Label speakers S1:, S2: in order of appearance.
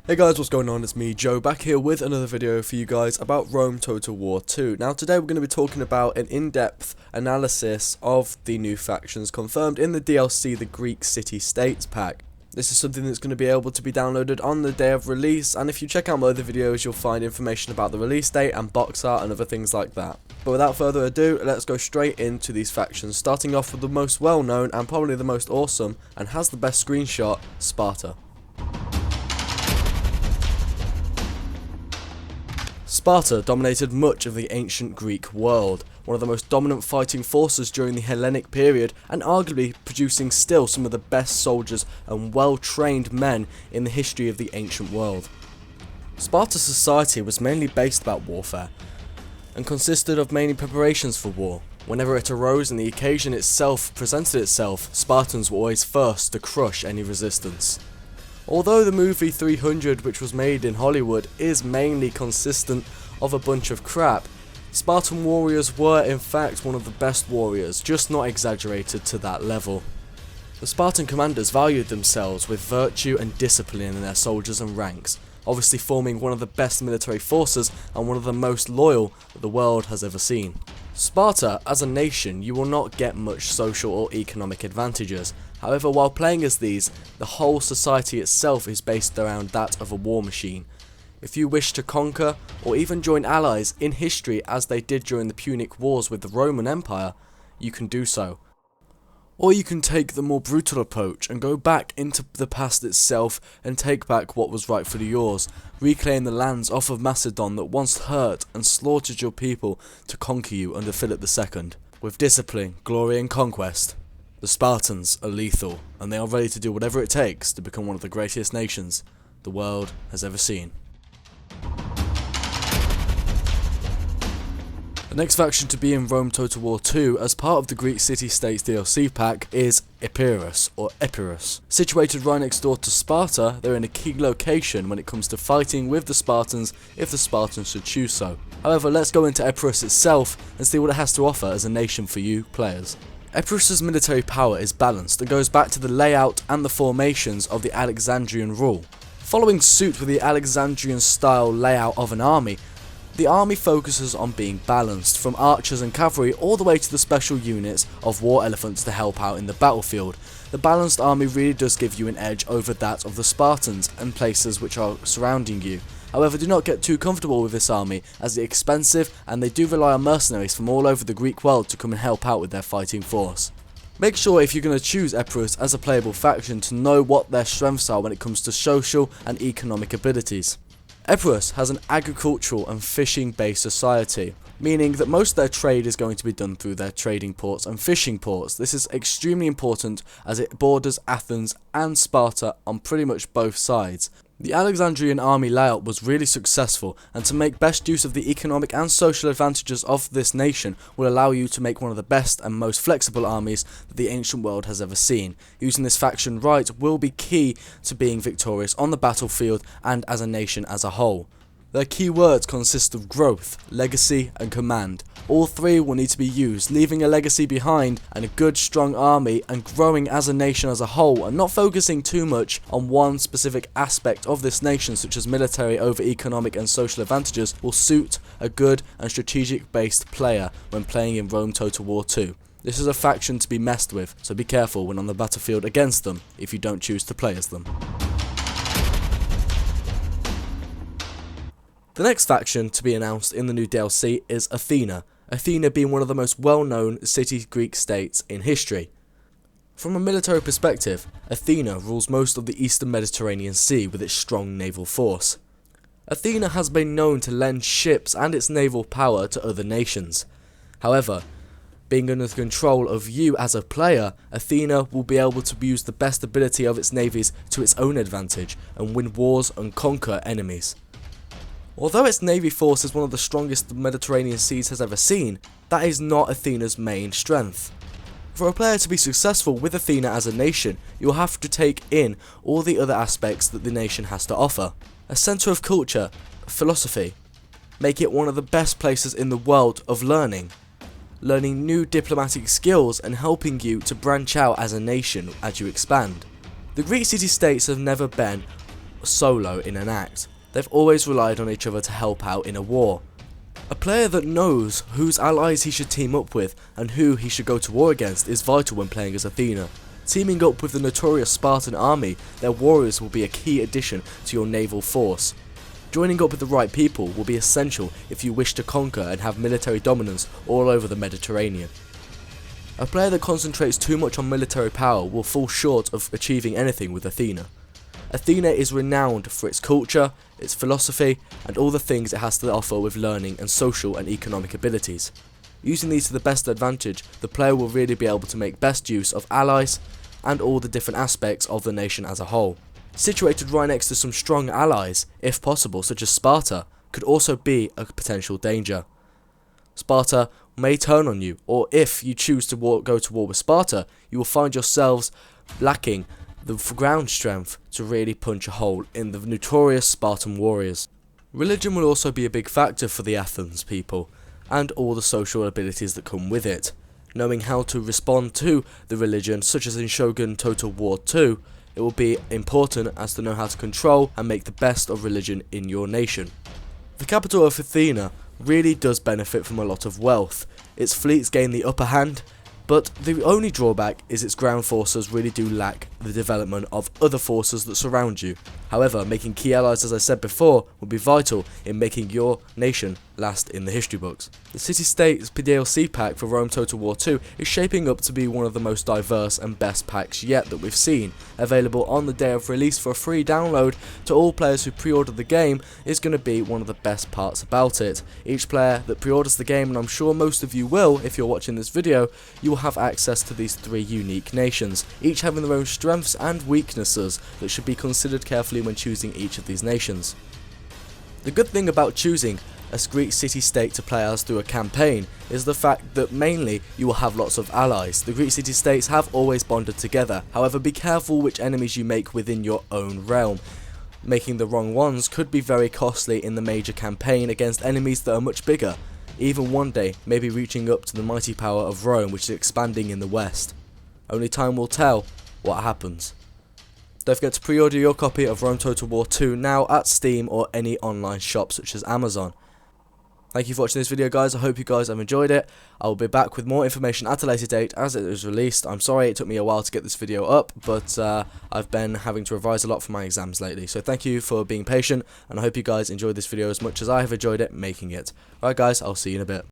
S1: Hey guys, what's going on? It's me, Joe, back here with another video for you guys about Rome Total War 2. Now today we're going to be talking about an in-depth analysis of the new factions confirmed in the DLC, the Greek City-States pack. This is something that's going to be able to be downloaded on the day of release, and if you check out my other videos you'll find information about the release date and box art and other things like that. But without further ado, let's go straight into these factions, starting off with the most well-known and probably the most awesome and has the best screenshot, Sparta. Sparta dominated much of the ancient Greek world, one of the most dominant fighting forces during the Hellenic period, and arguably producing still some of the best soldiers and well-trained men in the history of the ancient world. Sparta's society was mainly based about warfare, and consisted of mainly preparations for war. Whenever it arose and the occasion itself presented itself, Spartans were always first to crush any resistance. Although the movie 300, which was made in Hollywood, is mainly consistent of a bunch of crap, Spartan warriors were in fact one of the best warriors, just not exaggerated to that level. The Spartan commanders valued themselves with virtue and discipline in their soldiers and ranks, obviously forming one of the best military forces and one of the most loyal that the world has ever seen. Sparta, as a nation, you will not get much social or economic advantages. However, while playing as these, the whole society itself is based around that of a war machine. If you wish to conquer, or even join allies in history as they did during the Punic Wars with the Roman Empire, you can do so. Or you can take the more brutal approach and go back into the past itself and take back what was rightfully yours, reclaim the lands off of Macedon that once hurt and slaughtered your people to conquer you under Philip II. With discipline, glory and conquest, the Spartans are lethal, and they are ready to do whatever it takes to become one of the greatest nations the world has ever seen. The next faction to be in Rome Total War 2 as part of the Greek City-States DLC pack is Epirus, or Epirus. Situated right next door to Sparta, they're in a key location when it comes to fighting with the Spartans if the Spartans should choose so. However, let's go into Epirus itself and see what it has to offer as a nation for you players. Epirus's military power is balanced and goes back to the layout and the formations of the Alexandrian rule. Following suit with the Alexandrian style layout of an army, the army focuses on being balanced, from archers and cavalry all the way to the special units of war elephants to help out in the battlefield. The balanced army really does give you an edge over that of the Spartans and places which are surrounding you. However, do not get too comfortable with this army as it's expensive and they do rely on mercenaries from all over the Greek world to come and help out with their fighting force. Make sure if you're going to choose Epirus as a playable faction to know what their strengths are when it comes to social and economic abilities. Epirus has an agricultural and fishing based society, meaning that most of their trade is going to be done through their trading ports and fishing ports. This is extremely important as it borders Athens and Sparta on pretty much both sides. The Alexandrian army layout was really successful, and to make best use of the economic and social advantages of this nation will allow you to make one of the best and most flexible armies that the ancient world has ever seen. Using this faction right will be key to being victorious on the battlefield and as a nation as a whole. Their key words consist of growth, legacy and command. All three will need to be used, leaving a legacy behind and a good strong army and growing as a nation as a whole, and not focusing too much on one specific aspect of this nation such as military over economic and social advantages will suit a good and strategic based player when playing in Rome Total War 2. This is a faction to be messed with, so be careful when on the battlefield against them if you don't choose to play as them. The next faction to be announced in the new DLC is Athena, Athena being one of the most well-known city Greek states in history. From a military perspective, Athena rules most of the eastern Mediterranean Sea with its strong naval force. Athena has been known to lend ships and its naval power to other nations. However, being under the control of you as a player, Athena will be able to use the best ability of its navies to its own advantage and win wars and conquer enemies. Although its navy force is one of the strongest the Mediterranean seas has ever seen, that is not Athena's main strength. For a player to be successful with Athena as a nation, you will have to take in all the other aspects that the nation has to offer. A centre of culture, philosophy, make it one of the best places in the world of learning new diplomatic skills and helping you to branch out as a nation as you expand. The Greek city-states have never been solo in an act. They've always relied on each other to help out in a war. A player that knows whose allies he should team up with and who he should go to war against is vital when playing as Athena. Teaming up with the notorious Spartan army, their warriors will be a key addition to your naval force. Joining up with the right people will be essential if you wish to conquer and have military dominance all over the Mediterranean. A player that concentrates too much on military power will fall short of achieving anything with Athena. Athena is renowned for its culture, its philosophy, and all the things it has to offer with learning and social and economic abilities. Using these to the best advantage, the player will really be able to make best use of allies and all the different aspects of the nation as a whole. Situated right next to some strong allies, if possible, such as Sparta, could also be a potential danger. Sparta may turn on you, or if you choose to go to war with Sparta, you will find yourselves lacking the ground strength to really punch a hole in the notorious Spartan warriors. Religion will also be a big factor for the Athens people, and all the social abilities that come with it. Knowing how to respond to the religion, such as in Shogun Total War 2, it will be important as to know how to control and make the best of religion in your nation. The capital of Athena really does benefit from a lot of wealth. Its fleets gain the upper hand, but the only drawback is its ground forces really do lack the development of other forces that surround you. However, making key allies, as I said before, will be vital in making your nation last in the history books. The City-States DLC pack for Rome Total War 2 is shaping up to be one of the most diverse and best packs yet that we've seen. Available on the day of release for a free download to all players who pre-order the game is going to be one of the best parts about it. Each player that pre-orders the game, and I'm sure most of you will if you're watching this video, you will have access to these 3 unique nations, each having their own strengths and weaknesses that should be considered carefully when choosing each of these nations. The good thing about choosing a Greek city-state to play as through a campaign is the fact that mainly you will have lots of allies. The Greek city-states have always bonded together, however be careful which enemies you make within your own realm. Making the wrong ones could be very costly in the major campaign against enemies that are much bigger, even one day maybe reaching up to the mighty power of Rome, which is expanding in the west. Only time will tell what happens. Don't forget to pre-order your copy of Rome Total War 2 now at Steam or any online shop such as Amazon. Thank you for watching this video, guys. I hope you guys have enjoyed it. I will be back with more information at a later date as it is released. I'm sorry it took me a while to get this video up, but I've been having to revise a lot for my exams lately. So thank you for being patient, and I hope you guys enjoyed this video as much as I have enjoyed it making it. Alright guys, I'll see you in a bit.